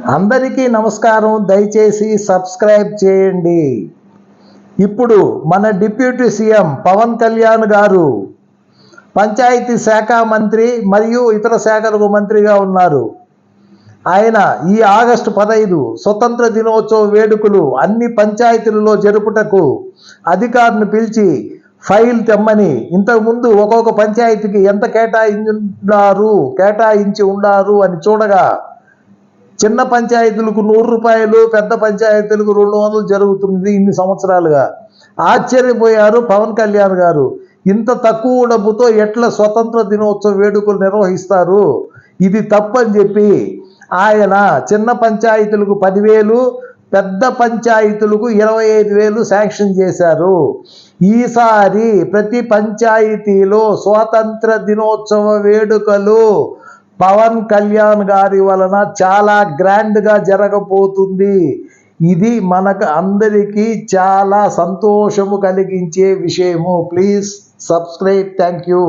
అందరికీ నమస్కారం. దయచేసి సబ్స్క్రైబ్ చేయండి. ఇప్పుడు మన డిప్యూటీ సీఎం పవన్ కళ్యాణ్ గారు పంచాయతీ శాఖ మంత్రి మరియు ఇతర శాఖలకు మంత్రిగా ఉన్నారు. ఆయన ఈ ఆగస్టు 15 స్వతంత్ర దినోత్సవ వేడుకలు అన్ని పంచాయతీలలో జరుపుటకు అధికారులను పిలిచి ఫైల్ తెమ్మని, ఇంతకుముందు ఒక్కొక్క పంచాయతీకి ఎంత కేటాయించి ఉన్నారు అని చూడగా చిన్న పంచాయతీలకు 100 రూపాయలు, పెద్ద పంచాయతీలకు 200 జరుగుతుంది ఇన్ని సంవత్సరాలుగా. ఆశ్చర్యపోయారు పవన్ కళ్యాణ్ గారు. ఇంత తక్కువ డబ్బుతో ఎట్లా స్వతంత్ర దినోత్సవ వేడుకలు నిర్వహిస్తారు, ఇది తప్పని చెప్పి ఆయన చిన్న పంచాయతీలకు 10,000, పెద్ద పంచాయతీలకు 25,000 శాంక్షన్ చేశారు. ఈసారి ప్రతి పంచాయతీలో స్వాతంత్ర దినోత్సవ వేడుకలు పవన్ కళ్యాణ్ గారి వలన చాలా గ్రాండ్గా జరగబోతుంది. ఇది మనకు అందరికీ చాలా సంతోషము కలిగించే విషయము. Please subscribe. Thank you.